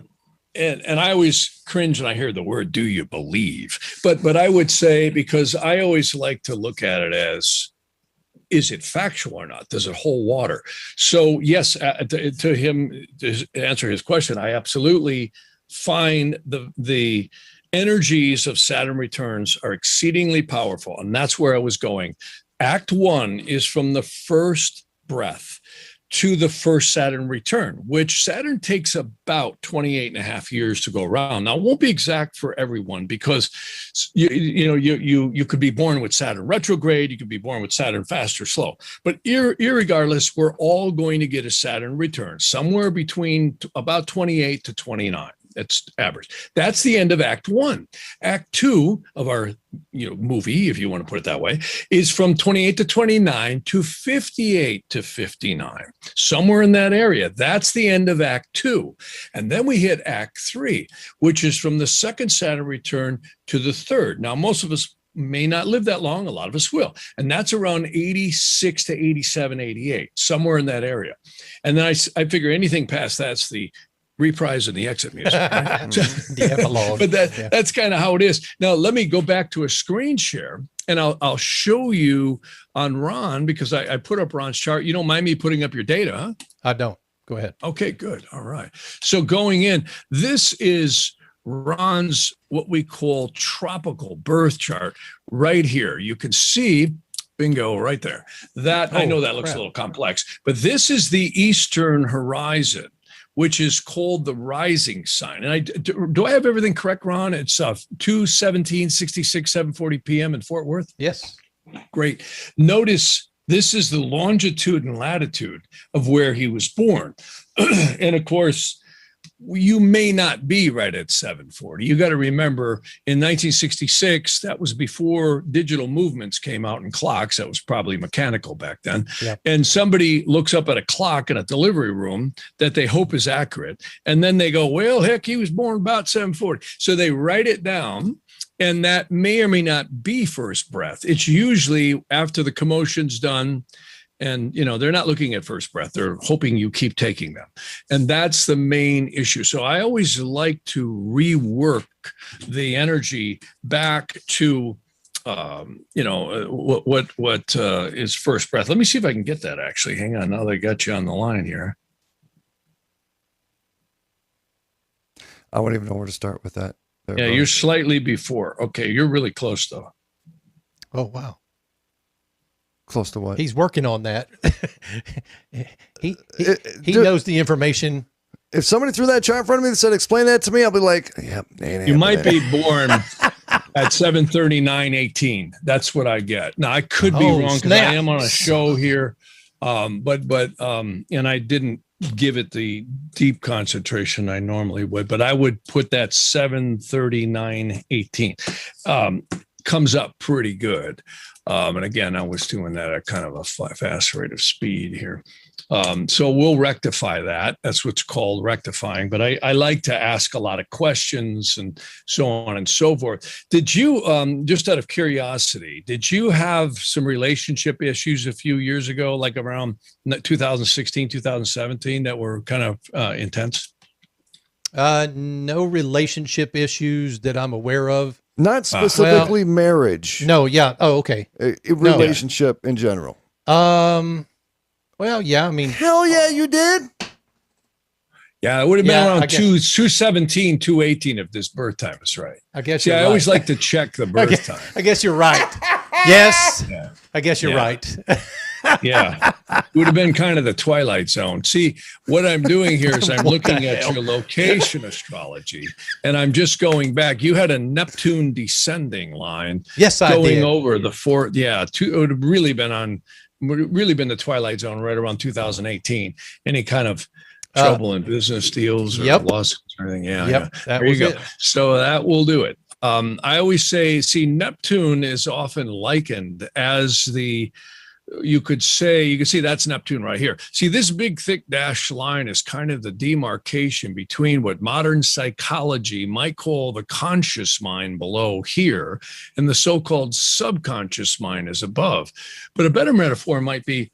And I always cringe when I hear the word, do you believe? But I would say, because I always like to look at it as, is it factual or not? Does it hold water? So yes, to him, to answer his question, I absolutely find the energies of Saturn returns are exceedingly powerful. And that's where I was going. Act 1 is from the first breath to the first Saturn return, which Saturn takes about 28 and a half years to go around. Now, it won't be exact for everyone, because you could be born with Saturn retrograde, you could be born with Saturn fast or slow. But irregardless, we're all going to get a Saturn return somewhere between about 28 to 29. That's average. That's the end of Act 1. Act 2 of our movie, if you want to put it that way, is from 28 to 29 to 58 to 59. Somewhere in that area. That's the end of Act 2. And then we hit Act 3, which is from the second Saturn return to the third. Now, most of us may not live that long. A lot of us will. And that's around 86 to 87, 88, somewhere in that area. And then I figure anything past that's the reprise and the exit music, right? But that's kind of how it is. Now, let me go back to a screen share, and I'll show you on Ron, because I put up Ron's chart. You don't mind me putting up your data, huh? I don't. Go ahead. Okay, good. All right. So going in, this is Ron's what we call tropical birth chart right here. You can see, bingo, right there. I know that looks a little complex, but this is the eastern horizon, which is called the rising sign. And do I have everything correct, Ron? It's 2:17:66, 7:40 p.m. in Fort Worth? Yes. Great. Notice this is the longitude and latitude of where he was born. And of course, you may not be right at 740. You got to remember, in 1966, that was before digital movements came out in clocks. That was probably mechanical back then. Yep. And somebody looks up at a clock in a delivery room that they hope is accurate. And then they go, well, heck, he was born about 740. So they write it down. And that may or may not be first breath. It's usually after the commotion's done. And, they're not looking at first breath. They're hoping you keep taking them. And that's the main issue. So I always like to rework the energy back to, what is first breath. Let me see if I can get that, actually. Hang on. Now that I got you on the line here. I wouldn't even know where to start with that. Yeah, you're slightly before. Okay, you're really close, though. Oh, wow. Close to what? He's working on that. he knows the information if somebody threw that chart in front of me and said, explain that to me, I'll be like, yep. You might be born at 7/39/18. That's what I get. Now I could be wrong because I am on a show here, but and I didn't give it the deep concentration I normally would, but I would put that 7/39/18. Comes up pretty good. And again, I was doing that at kind of a fast rate of speed here. So we'll rectify that. That's what's called rectifying. But I like to ask a lot of questions and so on and so forth. Did you, just out of curiosity, did you have some relationship issues a few years ago, like around 2016, 2017, that were kind of intense? No relationship issues that I'm aware of. Not specifically marriage. No, yeah. Oh, okay. A relationship in general. Well, yeah, I mean. Hell yeah, you did? Yeah, it would have been around 217, 218 if this birth time is right. I guess I always like to check the birth time. I guess you're right. Yes. Yeah. I guess you're right. Yeah. It would have been kind of the Twilight Zone. See, what I'm doing here is I'm looking at your location astrology, and I'm just going back. You had a Neptune descending line. Yes, I did. Going over the fourth. Yeah. It would have really been the Twilight Zone right around 2018. Any kind of trouble in business deals or lawsuits or anything. Yeah. Yep. Yeah. There you go. So that will do it. I always say, Neptune is often likened as you could see that's Neptune right here. See, this big thick dashed line is kind of the demarcation between what modern psychology might call the conscious mind below here and the so-called subconscious mind is above. But a better metaphor might be,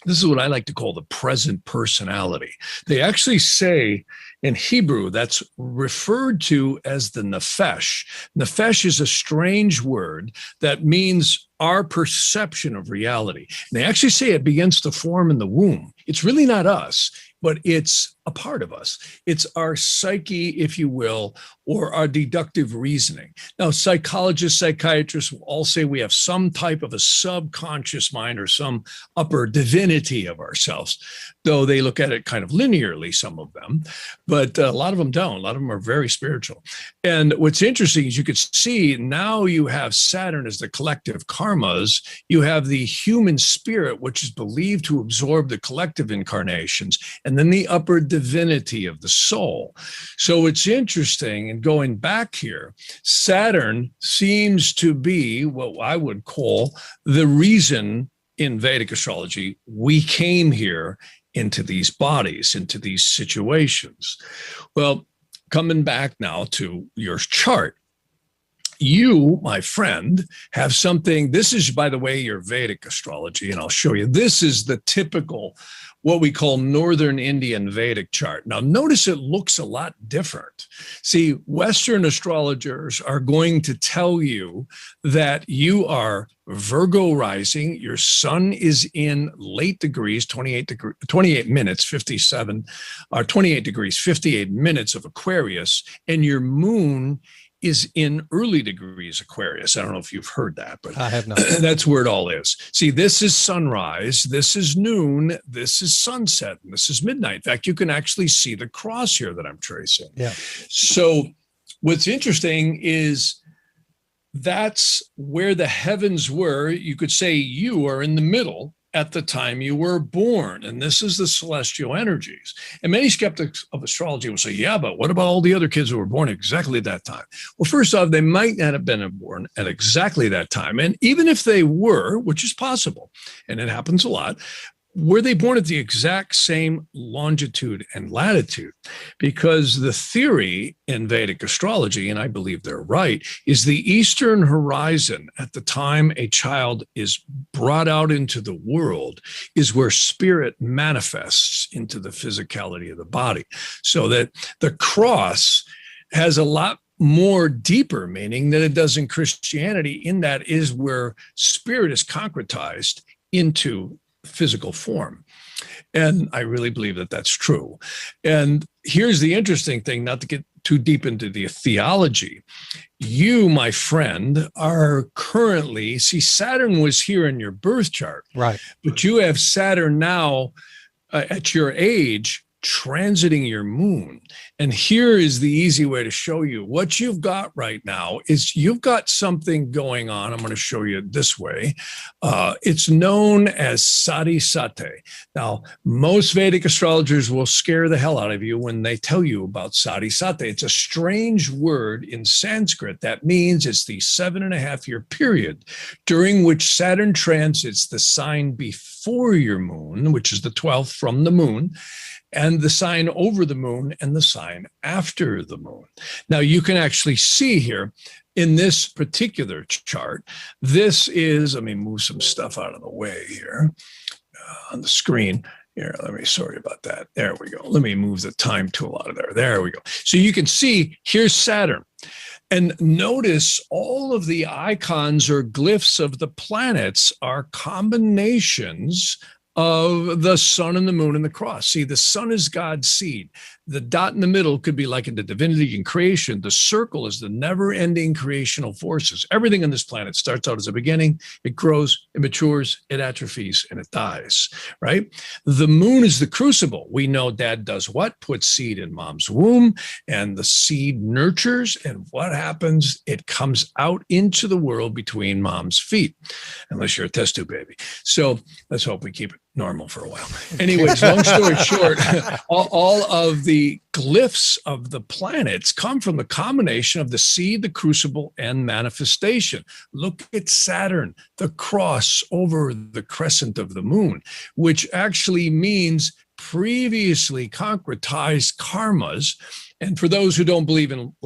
this is what I like to call the present personality. They actually say in Hebrew that's referred to as the Nephesh. Nephesh is a strange word that means our perception of reality. And they actually say it begins to form in the womb. It's really not us, but it's a part of us. It's our psyche, if you will, or our deductive reasoning. Now, psychologists, psychiatrists will all say we have some type of a subconscious mind or some upper divinity of ourselves, though they look at it kind of linearly, some of them, but a lot of them don't. A lot of them are very spiritual. And what's interesting is you could see now you have Saturn as the collective karmas. You have the human spirit, which is believed to absorb the collective incarnations, and then the upper divinity of the soul. So it's interesting, and going back here, Saturn seems to be what I would call the reason in Vedic astrology we came here into these bodies, into these situations. Well, coming back now to your chart, you, my friend, have something. This is, by the way, your Vedic astrology, and I'll show you. This is the typical, what we call Northern Indian Vedic chart. Now, notice it looks a lot different. See, Western astrologers are going to tell you that you are Virgo rising, your sun is in late degrees, 28 minutes, 57, or 28 degrees, 58 minutes of Aquarius, and your moon is in early degrees Aquarius. I don't know if you've heard that, but I have not. That's where it all is. See, this is sunrise, this is noon, this is sunset, and this is midnight. In fact, you can actually see the cross here that I'm tracing. Yeah. So what's interesting is that's where the heavens were. You could say you are in the middle at the time you were born. And this is the celestial energies. And many skeptics of astrology will say, yeah, but what about all the other kids who were born exactly at that time? Well, first off, they might not have been born at exactly that time. And even if they were, which is possible, and it happens a lot, were they born at the exact same longitude and latitude? Because the theory in Vedic astrology, and I believe they're right, is the eastern horizon at the time a child is brought out into the world is where spirit manifests into the physicality of the body. So that the cross has a lot more deeper meaning than it does in Christianity, in that is where spirit is concretized into physical form. And I really believe that that's true. And here's the interesting thing, not to get too deep into the theology. You, my friend, are currently, see, Saturn was here in your birth chart. Right. But you have Saturn now at your age transiting your moon. And here is the easy way to show you what you've got right now is you've got something going on. I'm going to show you this way. It's known as Sati Sate. Now, most Vedic astrologers will scare the hell out of you when they tell you about Sati Sate. It's a strange word in Sanskrit that means it's the 7.5-year period during which Saturn transits the sign before your moon, which is the 12th from the moon, and the sign over the moon and the sign after the moon. Now, you can actually see here in this particular chart, this is, let me move some stuff out of the way here on the screen. Here, sorry about that. There we go. Let me move the time tool out of there. There we go. So you can see here's Saturn. And notice all of the icons or glyphs of the planets are combinations of the sun and the moon and the cross. See, the sun is God's seed. The dot in the middle could be like in the divinity and creation. The circle is the never-ending creational forces. Everything on this planet starts out as a beginning. It grows, it matures, it atrophies, and it dies, right? The moon is the crucible. We know dad does what? Puts seed in mom's womb, and the seed nurtures, and what happens? It comes out into the world between mom's feet, unless you're a test tube baby. So let's hope we keep it normal for a while. Anyways, long story short, all of the glyphs of the planets come from the combination of the seed, the crucible, and manifestation. Look at Saturn, the cross over the crescent of the moon, which actually means previously concretized karmas. And for those who don't believe in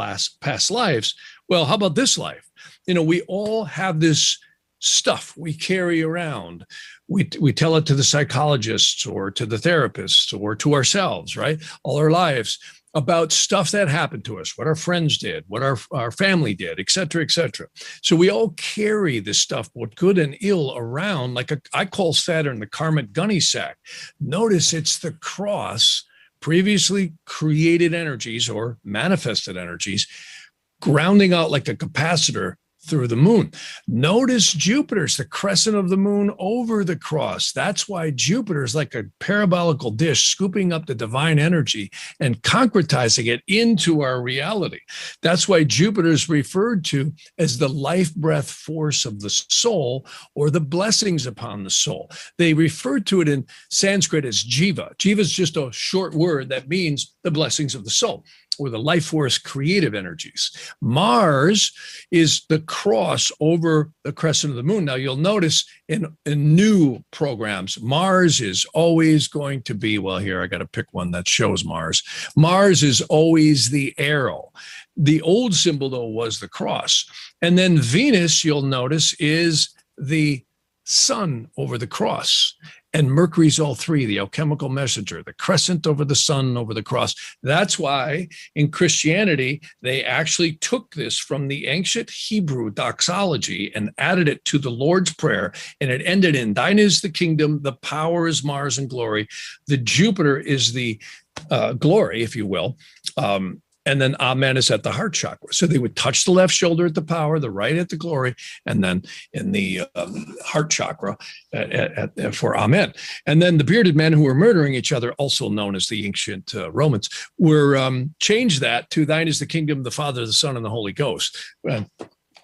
past lives, well, how about this life? You know, we all have this stuff we carry around. We tell it to the psychologists or to the therapists or to ourselves, right? All our lives about stuff that happened to us, what our friends did, what our family did, et cetera, et cetera. So we all carry this stuff, both good and ill, around. I call Saturn the karmic gunny sack. Notice it's the cross, previously created energies or manifested energies, grounding out like a capacitor through the moon. Notice Jupiter's the crescent of the moon over the cross. That's why Jupiter is like a parabolical dish, scooping up the divine energy and concretizing it into our reality. That's why Jupiter is referred to as the life breath force of the soul, or the blessings upon the soul. They refer to it in Sanskrit as jiva. Jiva is just a short word that means the blessings of the soul, or the life force creative energies. Mars is the cross over the crescent of the moon. Now, you'll notice in new programs, Mars is always going to be, well, here, I got to pick one that shows Mars. Mars is always the arrow. The old symbol, though, was the cross. And then Venus, you'll notice, is the sun over the cross. And Mercury's all three, the alchemical messenger, the crescent over the sun, over the cross. That's why in Christianity, they actually took this from the ancient Hebrew doxology and added it to the Lord's Prayer. And it ended in, thine is the kingdom, the power is Mars and glory. The Jupiter is the glory, if you will. And then Amen is at the heart chakra. So they would touch the left shoulder at the power, the right at the glory, and then in the heart chakra for Amen. And then the bearded men who were murdering each other, also known as the ancient Romans, were changed that to thine is the kingdom, the Father, the Son, and the Holy Ghost,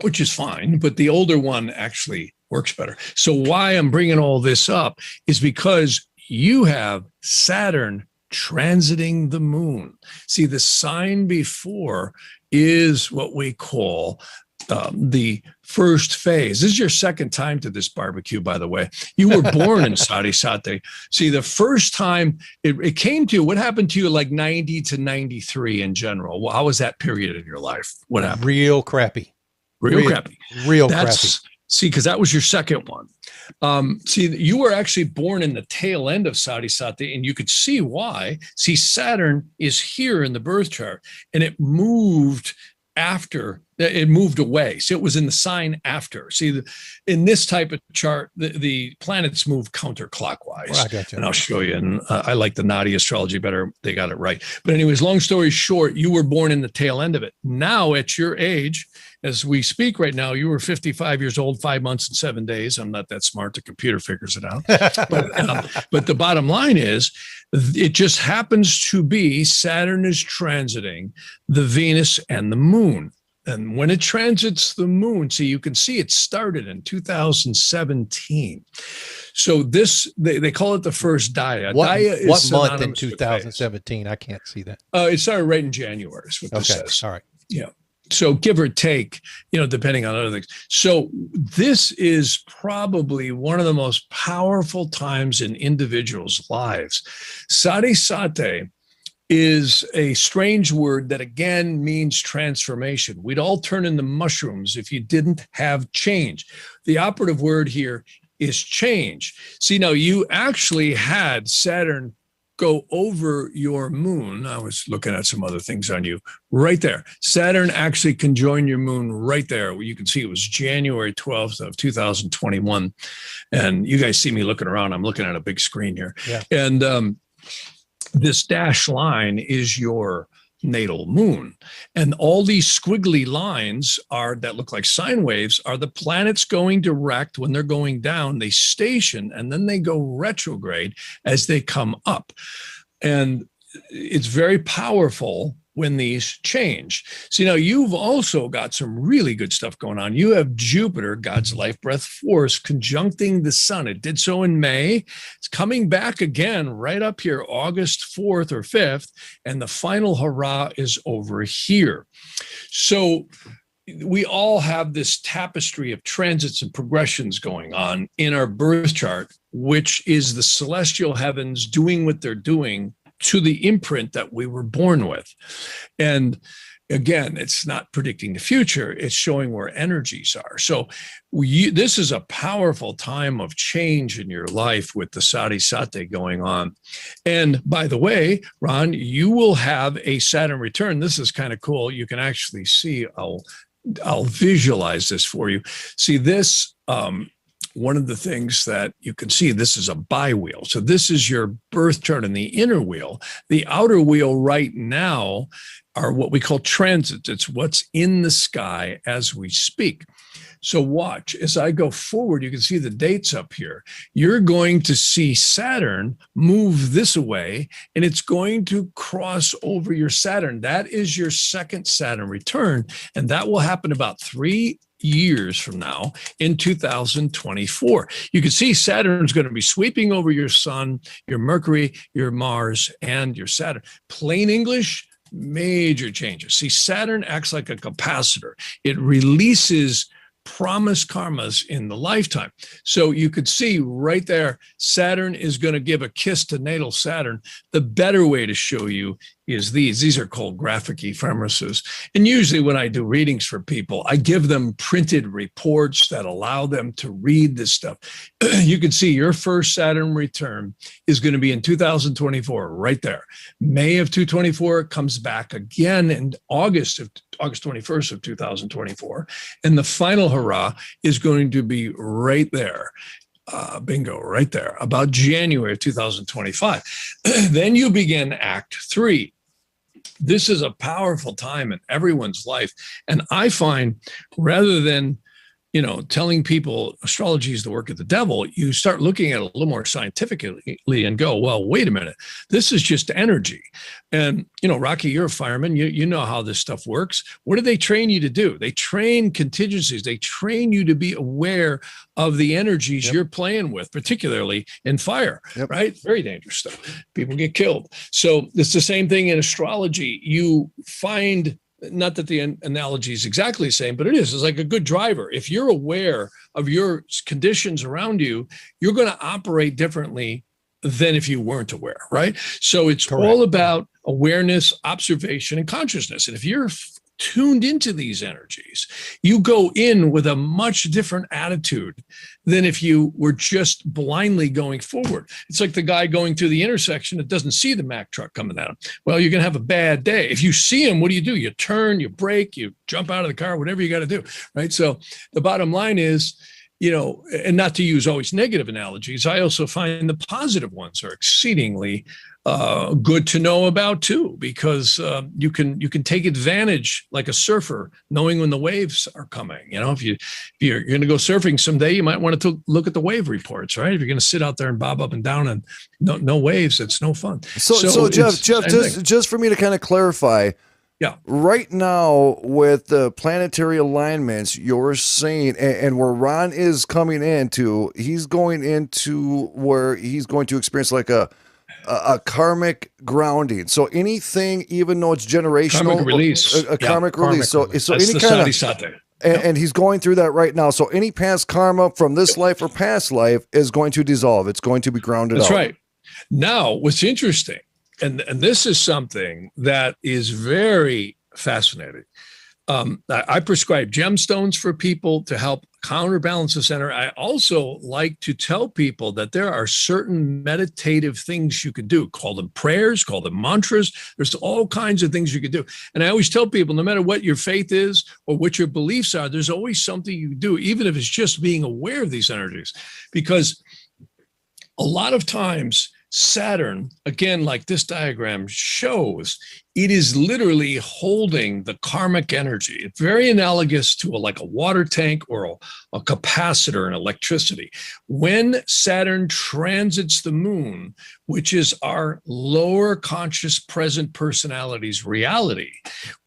which is fine. But the older one actually works better. So why I'm bringing all this up is because you have Saturn transiting the moon. See, the sign before is what we call the first phase. This is your second time to this barbecue, by the way. You were born in Sati Sate. See, the first time it came to you, what happened to you like 90 to 93 in general? Well, how was that period in your life? What happened? Real crappy. Real crappy. Crappy. See, because that was your second one. See, you were actually born in the tail end of Sati Sati, and you could see why. See, Saturn is here in the birth chart, and it moved after It moved away. See, it was in the sign after. See, in this type of chart, the planets move counterclockwise. Well, I got you. And I'll show you. And I like the naughty astrology better. They got it right. But anyways, long story short, you were born in the tail end of it. Now at your age, as we speak right now, you were 55 years old, 5 months and 7 days. I'm not that smart. The computer figures it out. But the bottom line is, it just happens to be Saturn is transiting the Venus and the moon. And when it transits the moon, so you can see it started in 2017. So this, they call it the first Dia. Dia is what month in synonymous with 2017? I can't see that. it started right in January is what this says. All right. Yeah. So give or take, depending on other things. So this is probably one of the most powerful times in individuals' lives. Sadhisate is a strange word that again means transformation. We'd all turn into mushrooms if you didn't have change. The operative word here is change. See, now you actually had Saturn go over your moon. I was looking at some other things on you right there. Saturn actually conjoined your moon right there. You can see it was January 12th of 2021. And you guys see me looking around. I'm looking at a big screen here. Yeah. And this dashed line is your natal moon. And all these squiggly lines that look like sine waves are the planets going direct. When they're going down, they station and then they go retrograde as they come up. And it's very powerful when these change. See, now you've also got some really good stuff going on. You have Jupiter, God's life breath force, conjuncting the sun. It did so in May. It's coming back again right up here, August 4th or 5th, and the final hurrah is over here. So we all have this tapestry of transits and progressions going on in our birth chart, which is the celestial heavens doing what they're doing to the imprint that we were born with. And again, it's not predicting the future, it's showing where energies are. So this is a powerful time of change in your life with the Sadhisate going on. And by the way, Ron, you will have a Saturn return. This is kind of cool. You can actually see, I'll visualize this for you. See this, one of the things that you can see, this is a bi-wheel. So this is your birth chart in the inner wheel. The outer wheel right now are what we call transits. It's what's in the sky as we speak. So watch, as I go forward, you can see the dates up here. You're going to see Saturn move this way, and it's going to cross over your Saturn. That is your second Saturn return, and that will happen about 3 years from now in 2024. You can see Saturn's going to be sweeping over your sun, your Mercury, your Mars, and your Saturn. Plain English, major changes. See, Saturn acts like a capacitor. It releases promised karmas in the lifetime. So you could see right there, Saturn is going to give a kiss to natal Saturn. The better way to show you is these are called graphic ephemerises. And usually when I do readings for people, I give them printed reports that allow them to read this stuff. You can see your first Saturn return is going to be in 2024, right there. May of 2024, it comes back again in August 21st of 2024. And the final hurrah is going to be right there. Bingo, right there, about January of 2025. Then you begin Act 3. This is a powerful time in everyone's life. And I find rather than, telling people astrology is the work of the devil, you start looking at it a little more scientifically and go, well, wait a minute, this is just energy. And, Rocky, you're a fireman. You know how this stuff works. What do they train you to do? They train contingencies. They train you to be aware of the energies you're playing with, particularly in fire, right? Very dangerous stuff. People get killed. So it's the same thing in astrology. You find, not that the analogy is exactly the same, but it is. It's like a good driver. If you're aware of your conditions around you, you're going to operate differently than if you weren't aware, right? So it's all about awareness, observation, and consciousness. And if you're tuned into these energies, you go in with a much different attitude than if you were just blindly going forward. It's like the guy going through the intersection that doesn't see the Mack truck coming at him. Well, you're going to have a bad day. If you see him, what do? You turn, you brake, you jump out of the car, whatever you got to do, right? So the bottom line is, and not to use always negative analogies, I also find the positive ones are exceedingly good to know about too, because you can take advantage like a surfer, knowing when the waves are coming. If you're going to go surfing someday, you might want to look at the wave reports, right? If you're going to sit out there and bob up and down and no waves, it's no fun. So Jeff, just for me to kind of clarify. Yeah. Right now, with the planetary alignments, you're saying, and where Ron is coming into, he's going into where he's going to experience like a karmic grounding. So anything, even though it's generational, karmic release, karmic release. So that's any kind of, and he's going through that right now. So any past karma from this life or past life is going to dissolve. It's going to be grounded out. That's right. Now, what's interesting, and this is something that is very fascinating. I prescribe gemstones for people to help counterbalance the center. I also like to tell people that there are certain meditative things you can do. Call them prayers, call them mantras. There's all kinds of things you can do. And I always tell people, no matter what your faith is or what your beliefs are, there's always something you can do, even if it's just being aware of these energies. Because a lot of times, Saturn, again, like this diagram shows, it is literally holding the karmic energy. It's very analogous to like a water tank or a capacitor in electricity. When Saturn transits the moon, which is our lower conscious present personality's reality,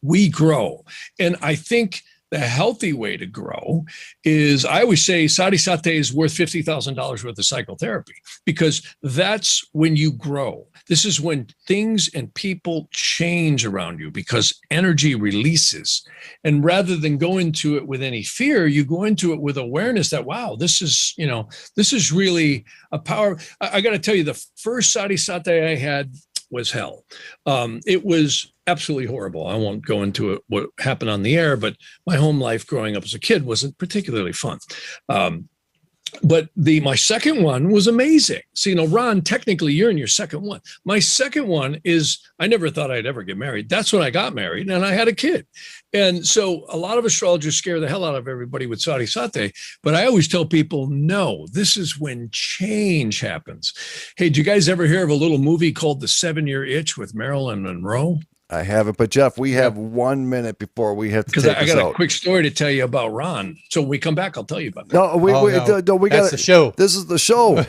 we grow. And I think the healthy way to grow is, I always say, Sati Sate is worth $50,000 worth of psychotherapy, because that's when you grow. This is when things and people change around you, because energy releases. And rather than go into it with any fear, you go into it with awareness that, wow, this is really a power. I got to tell you, the first Sati Sate I had was hell. It was absolutely horrible. I won't go into it, what happened on the air, but my home life growing up as a kid wasn't particularly fun. But my second one was amazing. So, Ron, technically you're in your second one. My second one is, I never thought I'd ever get married. That's when I got married and I had a kid. And so a lot of astrologers scare the hell out of everybody with Sati Sate, but I always tell people, no, this is when change happens. Hey, did you guys ever hear of a little movie called The 7-Year Itch with Marilyn Monroe? I haven't, but Jeff, we have 1 minute before we have to take this out. Because I got a quick story to tell you about Ron. So when we come back, I'll tell you about that. No, we got That's the show. This is the show.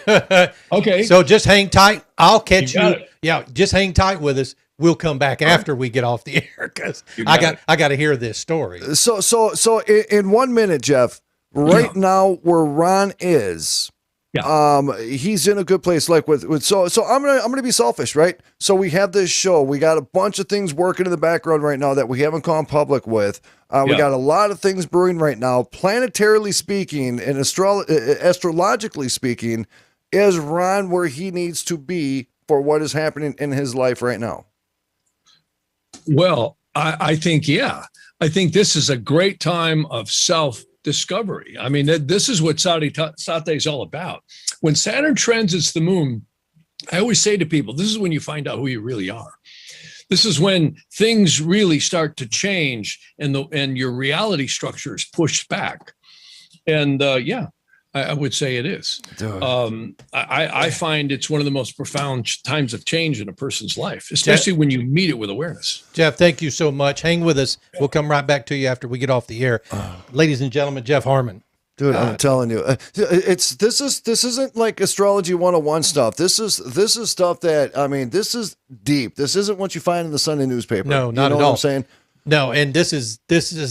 Okay. So just hang tight. I'll catch you. Yeah, just hang tight with us. We'll come back after we get off the air, because I got to hear this story. So in 1 minute, Jeff, right now where Ron is, he's in a good place. Like so I'm gonna be selfish, right? So we have this show. We got a bunch of things working in the background right now that we haven't gone public with. We got a lot of things brewing right now. Planetarily speaking and astrologically speaking, is Ron where he needs to be for what is happening in his life right now? Well, I think, I think this is a great time of self-discovery. I mean, this is what Sati Sate is all about. When Saturn transits the moon, I always say to people, this is when you find out who you really are. This is when things really start to change and your reality structure is pushed back. And I would say it is. I find it's one of the most profound times of change in a person's life, especially when you meet it with awareness. Jeff, thank you so much. Hang with us. We'll come right back to you after we get off the air. Ladies and gentlemen, Jeff Harman. Dude, I'm telling you, this isn't like astrology 101 stuff. This is stuff that, I mean, this is deep. This isn't what you find in the Sunday newspaper. No, not at all. what I'm saying? No, and this is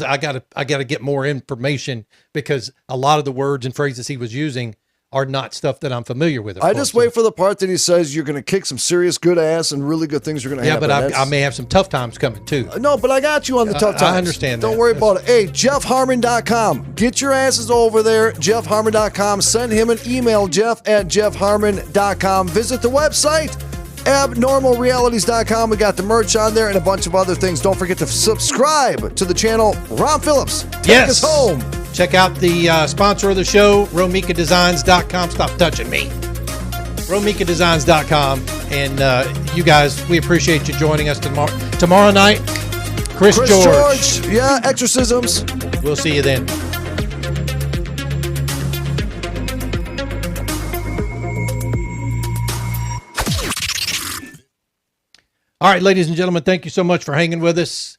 I gotta get more information, because a lot of the words and phrases he was using are not stuff that I'm familiar with. I just wait for the part that he says you're going to kick some serious good ass and really good things are going to happen. Yeah, but I may have some tough times coming too. No, but I got you on the tough times. I understand that. Don't worry about it. Hey, JeffHarman.com. Get your asses over there, JeffHarman.com. Send him an email, Jeff@JeffHarman.com. Visit the website, abnormalrealities.com. We got the merch on there and a bunch of other things. Don't forget to subscribe to the channel. Ron Phillips, take us home. Check out the sponsor of the show, romikadesigns.com. Stop touching me. romikadesigns.com. And you guys, we appreciate you joining us tomorrow night. Chris George. Yeah, exorcisms. We'll see you then. All right, ladies and gentlemen, thank you so much for hanging with us.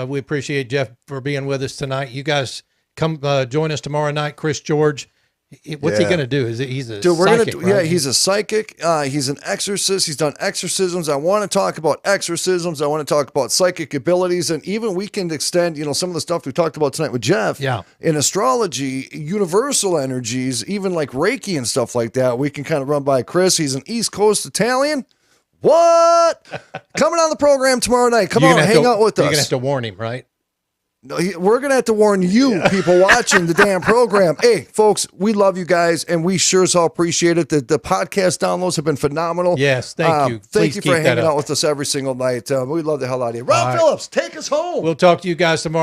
We appreciate Jeff for being with us tonight. You guys come join us tomorrow night. Chris George, what's he going to do? He's a psychic, right? Yeah, he's a psychic. He's an exorcist. He's done exorcisms. I want to talk about exorcisms. I want to talk about psychic abilities, and even we can extend, some of the stuff we talked about tonight with Jeff. Yeah. In astrology, universal energies, even like Reiki and stuff like that, we can kind of run by Chris. He's an East Coast Italian. What? Coming on the program tomorrow night. Come on, hang out with us. You're going to have to warn him, right? No, we're going to have to warn you, people watching the damn program. Hey, folks, we love you guys, and we sure as hell appreciate it. The podcast downloads have been phenomenal. Yes, thank you. Thank you for hanging out with us every single night. We love the hell out of you. Ron Phillips, take us home. We'll talk to you guys tomorrow.